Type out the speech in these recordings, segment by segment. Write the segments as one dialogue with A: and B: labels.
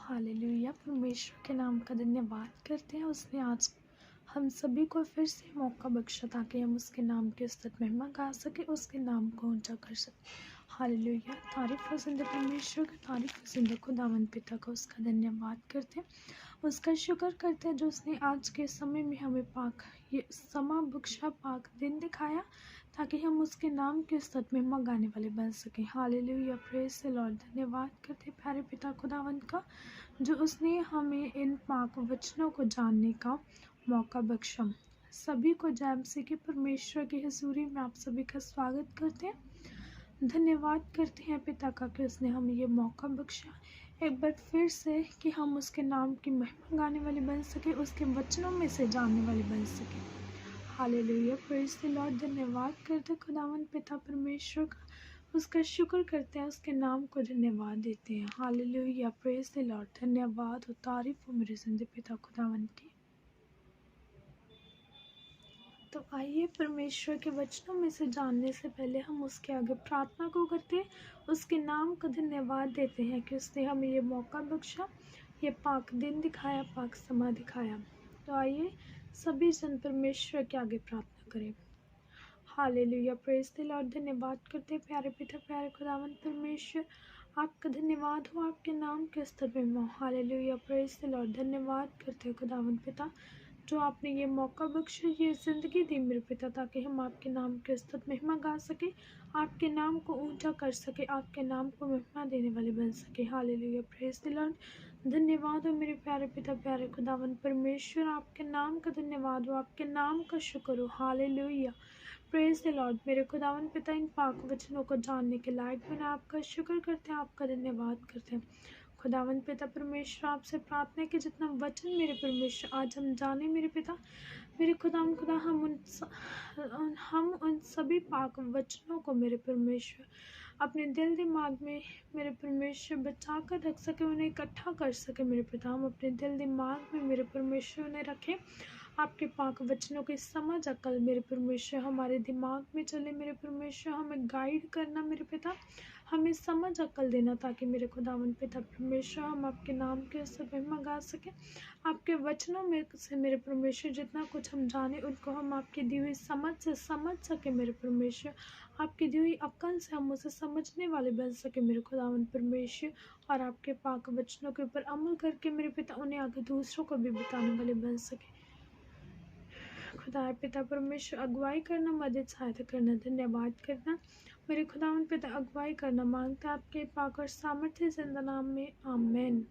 A: Hallelujah. परमेश्वर के नाम का धन्यवाद करते हैं। उसने आज हम सभी को फिर से मौका बख्शा ताकि हम उसके नाम की स्तुति महिमा गा सके, उसके नाम को ऊंचा कर सके। हालेलुया। तारीफ पसंद है परमेश्वर का, तारीफ पसंद है खुदावंद पिता का। उसका धन्यवाद करते हैं, उसका शुक्र करते हैं जो उसने आज के समय में हमें पाक ये समा बख्शा, पाक दिन दिखाया ताकि हम उसके नाम के स्तुति महिमा गाने वाले बन सकें। हालेलुया। Praise the Lord. धन्यवाद करते प्यारे पिता खुदावंद का जो उसने हमें इन पाक वचनों को जानने का मौका बख्शा। सभी को जय मसीह के परमेश्वर की हजूरी में आप सभी का स्वागत करते हैं। धन्यवाद करते हैं पिता का कि उसने हमें ये मौका बख्शा एक बार फिर से कि हम उसके नाम की महिमा गाने वाले बन सके, उसके वचनों में से जानने वाले बन सके। हालेलुया। Praise the Lord. धन्यवाद करते खुदावन पिता परमेश्वर का, उसका शुक्र करते हैं, उसके नाम को धन्यवाद देते हैं। हालेलुया। Praise the Lord. धन्यवाद और तारीफ हो मेरे जिंदे पिता खुदावन की। तो आइए परमेश्वर के वचनों में से जानने से पहले हम उसके आगे प्रार्थना को करते, उसके नाम का धन्यवाद देते हैं कि उसने हमें ये मौका बख्शा, ये पाक दिन दिखाया, पाक समा दिखाया। तो आइए सभी जन परमेश्वर के आगे प्रार्थना करें। हालेलुया। Praise the Lord. धन्यवाद करते प्यारे पिता, प्यारे खुदावन परमेश्वर, आपका धन्यवाद हो आपके नाम के स्तर में। हालेलुया। Praise the Lord. धन्यवाद करते खुदावन पिता जो आपने ये मौका बख्शा, ये ज़िंदगी दी मेरे पिता ताकि हम आपके नाम के स्तुति महिमा गा सके, आपके नाम को ऊंचा कर सके, आपके नाम को महिमा देने वाले बन सके। हालेलुया। Praise the Lord. धन्यवाद हो मेरे प्यारे पिता, प्यारे खुदावन परमेश्वर, आपके नाम का धन्यवाद हो, आपके नाम का शुक्र हो। हालेलुया। Praise the Lord. मेरे खुदावन पिता इन पाक वचनों को जानने के लायक बना, आपका शुक्र करते हैं, आपका धन्यवाद करते हैं। खुदावन पिता परमेश्वर, आपसे प्रार्थना है कि जितना वचन मेरे परमेश्वर आज हम जाने मेरे पिता, मेरे खुदावन खुदा, हम उन सभी पाक वचनों को मेरे परमेश्वर अपने दिल दिमाग में मेरे परमेश्वर बचा कर रख सके, उन्हें इकट्ठा कर सके मेरे पिता। हम अपने दिल दिमाग में मेरे परमेश्वर उन्हें रखें, आपके पाक वचनों की समझ अकल मेरे परमेश्वर हमारे दिमाग में चले मेरे परमेश्वर। हमें गाइड करना मेरे पिता, हमें समझ अकल देना ताकि मेरे खुदावन पिता परमेश्वर हम आपके नाम के महिमा गा सके। आपके वचनों में से मेरे परमेश्वर जितना कुछ हम जाने उनको हम आपकी दी हुई समझ से समझ सके मेरे परमेश्वर, आपकी दी हुई अकल से हम उसे समझने वाले बन सके मेरे खुदावन परमेश्वर, और आपके पाक वचनों के ऊपर अमल करके मेरे पिता उन्हें आगे दूसरों को भी बताने वाले बन सके। खुदा पिता परमेश्वर अगुवाई करना, मदद सहायता करना, धन्यवाद करना मेरे खुदावन पिता, अगुवाई करना मांगता आपके पाक और सामर्थ्य जिंदा नाम में, आमेन।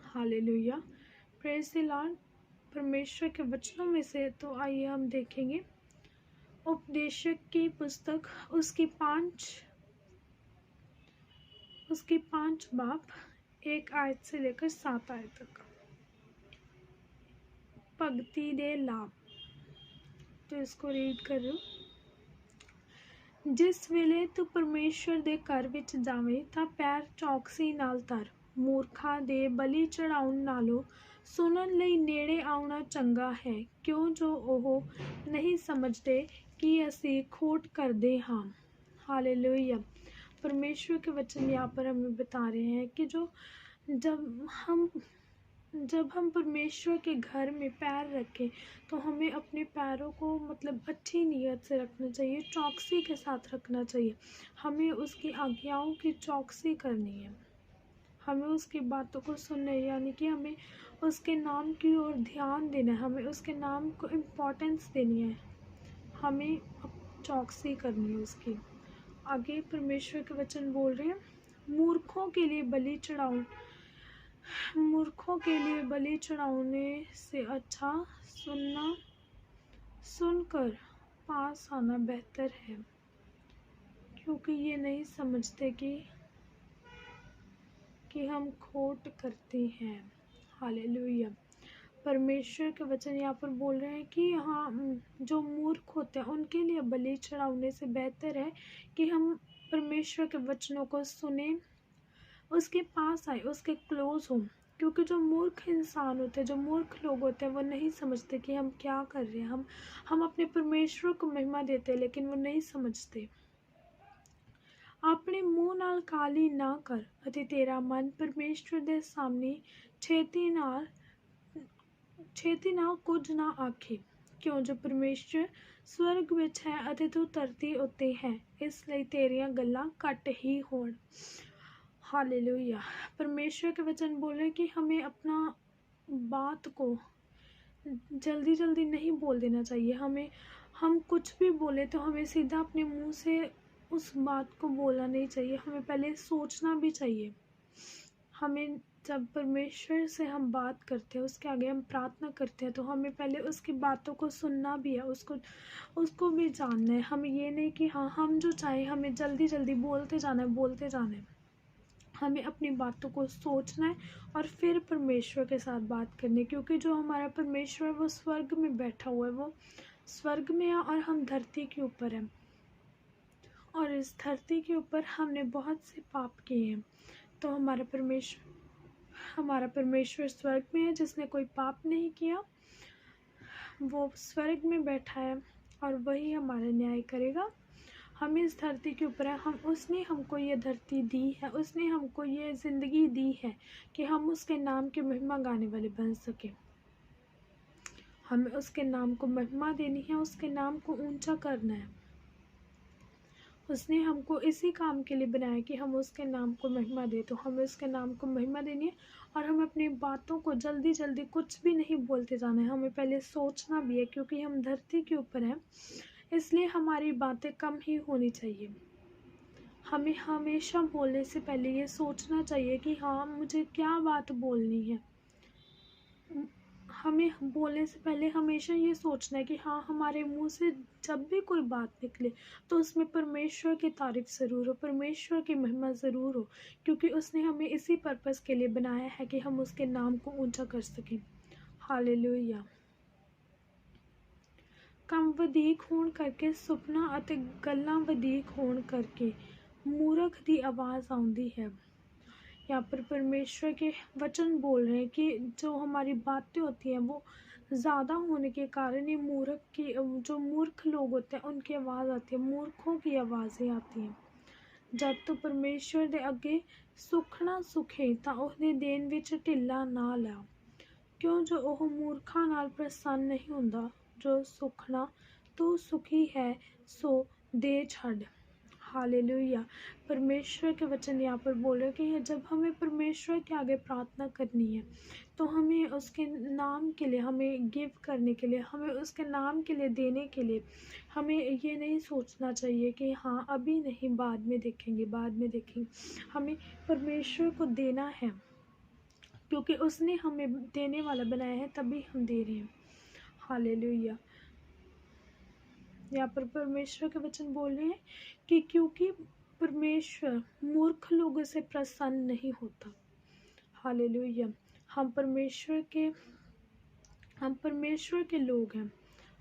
A: हालेलुया। Praise the Lord. परमेश्वर के वचनों में से तो आइए हम देखेंगे उपदेशक की पुस्तक, उसकी पांच बाब 1 आयत से लेकर 7 आयत तक। भगती दे लाभ, तो इसको रीड कर रही हूँ। जिस वेले तू परमेश्वर दे घर विच जावे तां पैर चौकसी नाल धर, मूर्खां दे बलि चढ़ाउण नालों सुनन लई नेड़े आउणा चंगा है, क्यों जो ਉਹ नहीं समझते कि ਅਸੀਂ खोट करदे हां। हालेलुया। परमेश्वर के वचन यहाँ पर हमें बता रहे हैं कि जब हम परमेश्वर के घर में पैर रखें तो हमें अपने पैरों को अच्छी नीयत से रखना चाहिए, चौकसी के साथ रखना चाहिए। हमें उसकी आज्ञाओं की चौकसी करनी है, हमें उसकी बातों को सुनना है, यानी कि हमें उसके नाम की ओर ध्यान देना है, हमें उसके नाम को इम्पोर्टेंस देनी है, हमें चौकसी करनी है उसकी। आगे परमेश्वर के वचन बोल रहे हैं, मूर्खों के लिए बलि चढ़ाने से अच्छा सुनकर पास आना बेहतर है, क्योंकि ये नहीं समझते कि हम खोट करते हैं। हालेलुया। परमेश्वर के वचन यहाँ पर बोल रहे हैं कि हाँ, जो मूर्ख होते हैं उनके लिए बलि चढ़ाने से बेहतर है कि हम परमेश्वर के वचनों को सुने, उसके पास आए, उसके क्लोज हों। क्योंकि जो मूर्ख इंसान होते हैं, जो मूर्ख लोग होते हैं, वो नहीं समझते कि हम क्या कर रहे हैं। हम अपने परमेश्वर को महिमा देते हैं लेकिन वो नहीं समझते। ਆਪਣੇ ਮੂੰਹ ਨਾਲ ਕਾਲੀ ਨਾ ਕਰ ਅਤੇ ਤੇਰਾ ਮਨ ਪਰਮੇਸ਼ਵਰ ਦੇ ਸਾਹਮਣੇ ਛੇਤੀ ਨਾਲ ਕੁਝ ਨਾ ਆਖੇ, ਕਿਉਂ ਜੋ ਪਰਮੇਸ਼ਵਰ स्वर्ग ਵਿੱਚ ਹੈ ਅਤੇ ਤੂੰ ਧਰਤੀ ਉੱਤੇ ਹੈ, ਇਸ ਲਈ तेरियां गल्लां घट ही होण। हालेलुया। परमेश्वर के वचन बोले कि हमें अपना बात को जल्दी जल्दी नहीं बोल देना चाहिए। हम कुछ भी बोले तो हमें सीधा अपने मुंह से उस बात को बोलना नहीं चाहिए, हमें पहले सोचना भी चाहिए। हमें जब परमेश्वर से हम बात करते हैं, उसके आगे हम प्रार्थना करते हैं, तो हमें पहले उसकी बातों को सुनना भी है, उसको भी जानना है। हमें ये नहीं कि हाँ हम जो चाहें हमें जल्दी जल्दी बोलते जाना है। हमें अपनी बातों को सोचना है और फिर परमेश्वर के साथ बात करनी, क्योंकि जो हमारा परमेश्वर है वो स्वर्ग में बैठा हुआ है, वो स्वर्ग में है और हम धरती के ऊपर हैं, और इस धरती के ऊपर हमने बहुत से पाप किए हैं। तो हमारा परमेश्वर स्वर्ग में है, जिसने कोई पाप नहीं किया वो स्वर्ग में बैठा है और वही हमारा न्याय करेगा। हम इस धरती के ऊपर हैं, उसने हमको ये धरती दी है, उसने हमको ये ज़िंदगी दी है कि हम उसके नाम की महिमा गाने वाले बन सके। हमें उसके नाम को महिमा देनी है, उसके नाम को ऊंचा करना है। उसने हमको इसी काम के लिए बनाया कि हम उसके नाम को महिमा दें, तो हमें उसके नाम को महिमा देनी है और हमें अपनी बातों को जल्दी जल्दी कुछ भी नहीं बोलते जाना है, हमें पहले सोचना भी है, क्योंकि हम धरती के ऊपर हैं, इसलिए हमारी बातें कम ही होनी चाहिए। हमें हमेशा बोलने से पहले ये सोचना चाहिए कि हाँ मुझे क्या बात बोलनी है। हमें बोलने से पहले हमेशा ये सोचना है कि हाँ हमारे मुंह से जब भी कोई बात निकले तो उसमें परमेश्वर की तारीफ ज़रूर हो, परमेश्वर की महिमा ज़रूर हो, क्योंकि उसने हमें इसी पर्पस के लिए बनाया है कि हम उसके नाम को ऊंचा कर सकें। हालेलुया। ਕੰਮ ਵਧੀਕ ਹੋਣ ਕਰਕੇ ਸੁਪਨਾ ਅਤੇ ਗੱਲਾਂ ਵਧੀਕ ਹੋਣ ਕਰਕੇ मूर्ख की आवाज़ आती है। यहाँ पर परमेश्वर के वचन बोल रहे हैं कि जो हमारी बातें होती हैं वो ज़्यादा होने के कारण ये जो मूर्ख लोग होते हैं उनकी आवाज़ आती है, मूर्खों की आवाज़ें आती हैं। जब तो परमेश्वर दे अगे सुख ना सुखे तो उसदे देन विच ढिला ना ला, क्यों जो वह मूर्खा नाल प्रसन्न नहीं हुंदा, जो सुखना तू सुखी है सो दे छड़। हालेलुया। परमेश्वर के वचन यहाँ पर बोल रहे कि जब हमें परमेश्वर के आगे प्रार्थना करनी है तो हमें उसके नाम के लिए, हमें गिव करने के लिए, हमें उसके नाम के लिए देने के लिए हमें ये नहीं सोचना चाहिए कि हाँ अभी नहीं, बाद में देखेंगे। हमें परमेश्वर को देना है, क्योंकि उसने हमें देने वाला बनाया है, तभी हम दे रहे हैं। हालेलुया। यहाँ पर परमेश्वर के वचन बोल रहे हैं कि क्योंकि परमेश्वर मूर्ख लोगों से प्रसन्न नहीं होता। हालेलुया। हम परमेश्वर के लोग हैं,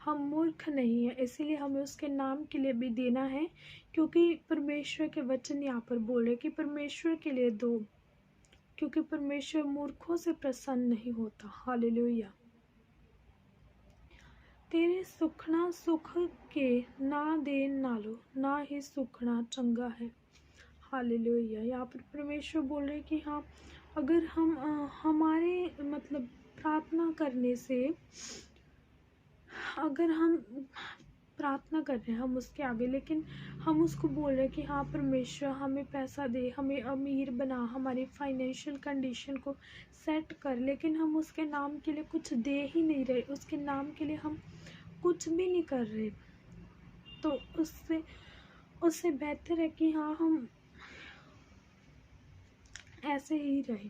A: हम मूर्ख नहीं हैं, इसीलिए हमें उसके नाम के लिए भी देना है, क्योंकि परमेश्वर के वचन यहाँ पर बोल रहे कि परमेश्वर के लिए दो, क्योंकि परमेश्वर मूर्खों से प्रसन्न नहीं होता। हालेलुया। तेरे सुखना सुख के ना देन नालो ना ही सुखना चंगा है। हालेलुया। यहाँ पर परमेश्वर बोल रहे कि हाँ अगर हम हमारे प्रार्थना करने से, अगर हम प्रार्थना कर रहे हैं हम उसके आगे, लेकिन हम उसको बोल रहे हैं कि हाँ परमेश्वर हमें पैसा दे, हमें अमीर बना, हमारी फाइनेंशियल कंडीशन को सेट कर, लेकिन हम उसके नाम के लिए कुछ दे ही नहीं रहे, उसके नाम के लिए हम कुछ भी नहीं कर रहे, तो उससे बेहतर है कि हाँ हम ऐसे ही रहे,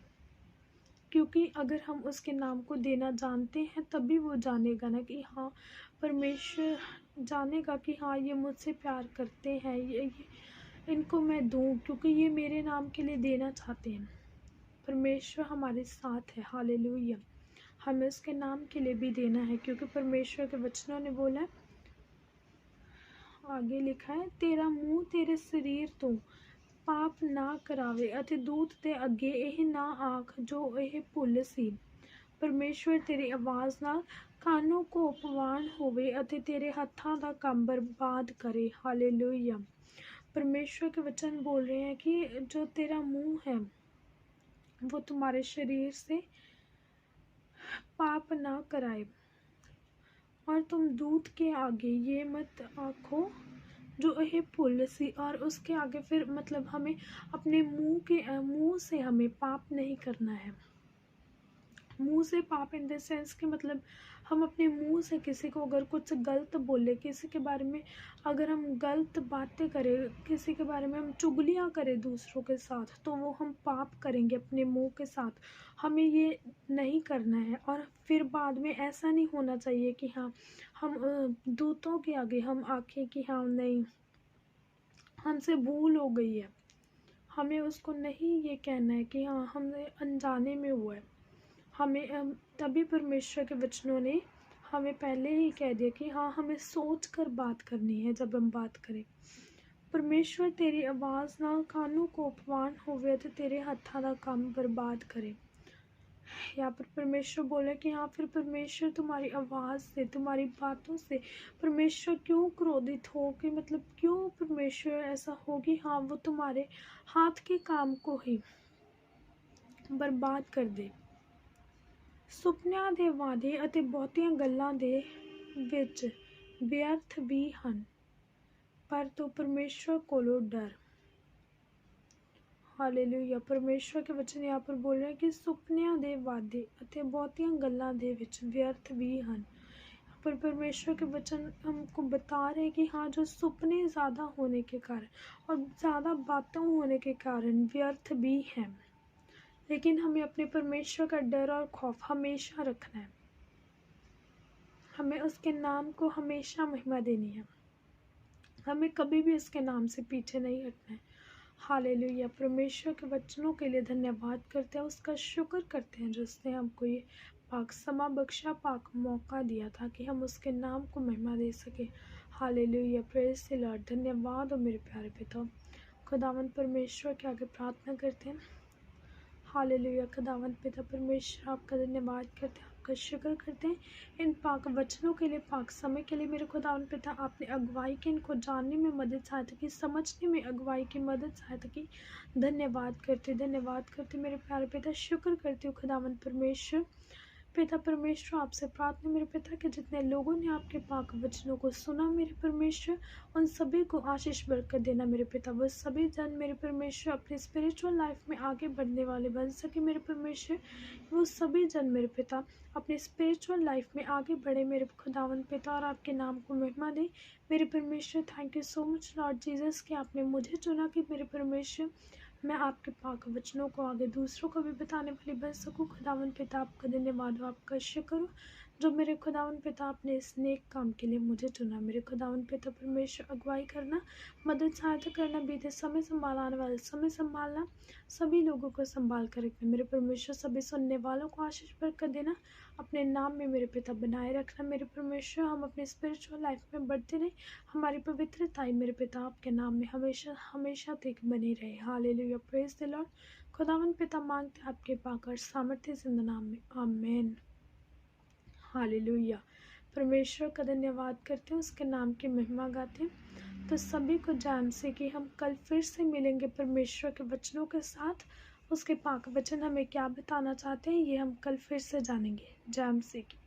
A: क्योंकि अगर हम उसके नाम को देना जानते हैं तभी वो जानेगा ना कि हाँ, परमेश्वर जानेगा कि हाँ ये मुझसे प्यार करते हैं, ये इनको मैं दूँ, क्योंकि ये मेरे नाम के लिए देना चाहते हैं। परमेश्वर हमारे साथ है। हालेलुया। हमें उसके नाम के लिए भी देना है, क्योंकि परमेश्वर के वचनों ने बोला, आगे लिखा है, तेरा मुँह तेरे शरीर तो पाप ना करावे अते दूत दे अगे यह ना आख जो यह भुल सी। परमेश्वर तेरी आवाज़ नाल कानों को उपवान होवे अते तेरे हत्थां दा काम बर्बाद करे। हालेलुया। परमेश्वर के वचन बोल रहे हैं कि जो तेरा मुंह है वो तुम्हारे शरीर से पाप ना कराए, और तुम दूत के आगे ये मत आखो जो है पुल सी, और उसके आगे फिर मतलब हमें अपने मुंह से हमें पाप नहीं करना है। मुंह से पाप इन द सेंस कि मतलब हम अपने मुंह से किसी को अगर कुछ गलत बोले, किसी के बारे में अगर हम गलत बातें करें, किसी के बारे में हम चुगलियाँ करें दूसरों के साथ, तो वो हम पाप करेंगे अपने मुंह के साथ। हमें ये नहीं करना है। और फिर बाद में ऐसा नहीं होना चाहिए कि हाँ हम दूतों के आगे हम आके कि हाँ नहीं हमसे भूल हो गई है, हमें उसको नहीं ये कहना है कि हाँ हमने अनजाने में हुआ है। हमें तभी परमेश्वर के वचनों ने हमें पहले ही कह दिया कि हाँ हमें सोच कर बात करनी है जब हम बात करें। परमेश्वर तेरी आवाज़ ना कानों को अपमान होवे तो तेरे हत्थां दा काम बर्बाद करे। यहाँ पर परमेश्वर बोले कि हाँ फिर परमेश्वर तुम्हारी आवाज़ से, तुम्हारी बातों से परमेश्वर क्यों क्रोधित हो, कि मतलब क्यों परमेश्वर ऐसा होगी, हाँ वो तुम्हारे हाथ के काम को ही बर्बाद कर दे। ਸੁਪਨਿਆਂ ਦੇ ਵਾਅਦੇ ਅਤੇ ਬਹੁਤੀਆਂ ਗੱਲਾਂ ਦੇ ਵਿੱਚ ਵਿਅਰਥ ਵੀ ਹਨ, ਪਰ ਤੂੰ परमेश्वर कोलों डर। हालेलुया। परमेश्वर के वचन यहाँ पर बोल रहे हैं कि ਸੁਪਨਿਆਂ ਦੇ ਵਾਅਦੇ ਅਤੇ ਬਹੁਤੀਆਂ ਗੱਲਾਂ ਦੇ ਵਿੱਚ व्यर्थ भी ਹਨ। पर परमेश्वर के वचन हमको बता रहे हैं कि हाँ जो सपने ज़्यादा होने के कारण और ज़्यादा बातों होने के कारण व्यर्थ भी हैं, लेकिन हमें अपने परमेश्वर का डर और खौफ हमेशा रखना है। हमें उसके नाम को हमेशा महिमा देनी है, हमें कभी भी उसके नाम से पीछे नहीं हटना है। हालेलुया। परमेश्वर के वचनों के लिए धन्यवाद करते हैं, उसका शुक्र करते हैं जो उसने हमको ये पाक समा बख्शा, पाक मौका दिया था कि हम उसके नाम को महिमा दे सके। हालेलुया। Praise the Lord. धन्यवाद हो मेरे प्यारे पिता। खुदावंद परमेश्वर के आगे प्रार्थना करते हैं। हालेलुया। खुदावंद पिता परमेश्वर आपका धन्यवाद करते हैं, आपका शुक्र करते हैं इन पाक वचनों के लिए, पाक समय के लिए। मेरे खुदावंद पिता आपने अगुवाई की, इनको जानने में मदद सहायता की, समझने में अगुवाई की मदद सहायता की। धन्यवाद करते मेरे प्यारे पिता, शुक्र करती हूँ खुदावंद परमेश्वर। पिता परमेश्वर आपसे प्रार्थना मेरे पिता कि जितने लोगों ने आपके पाक वचनों को सुना मेरे परमेश्वर, उन सभी को आशीष बरकत देना मेरे पिता। वो सभी जन मेरे परमेश्वर अपने स्पिरिचुअल लाइफ में आगे बढ़ने वाले बन सके मेरे परमेश्वर। वो सभी जन मेरे पिता अपने स्पिरिचुअल लाइफ में आगे बढ़े मेरे खुदावंद पिता, और आपके नाम को महिमा दे मेरे परमेश्वर। Thank you so much Lord Jesus कि आपने मुझे चुना कि मेरे परमेश्वर मैं आपके पाक वचनों को आगे दूसरों को भी बताने वाली बन सकूं। खुदावंद पिता आपका धन्यवाद हो, आपका शुक्र हो जो मेरे खुदावंद पिता आपने इस नेक काम के लिए मुझे चुना। मेरे खुदावंद पिता परमेश्वर अगुवाई करना, मदद सहायता करना, बीते समय संभालना, आने वाले समय संभालना, सभी लोगों को संभाल कर रखना मेरे परमेश्वर। सभी सुनने वालों को आशीष बरकत देना, अपने नाम में मेरे पिता बनाए रखना मेरे परमेश्वर। हम अपने स्पिरिचुअल लाइफ में बढ़ते रहे, हमारी पवित्रताई मेरे पिता आपके नाम में हमेशा हमेशा तक बनी रहे। हालेलुया। Praise the Lord. खुदावंद पिता मांगते आपके पाक और सामर्थ्य जिंदा नाम में, आमेन। हालेलुया। परमेश्वर का धन्यवाद करते हैं, उसके नाम की महिमा गाते हैं। तो सभी को जान से कि हम कल फिर से मिलेंगे परमेश्वर के वचनों के साथ। उसके पाक वचन हमें क्या बताना चाहते हैं ये हम कल फिर से जानेंगे। जान से की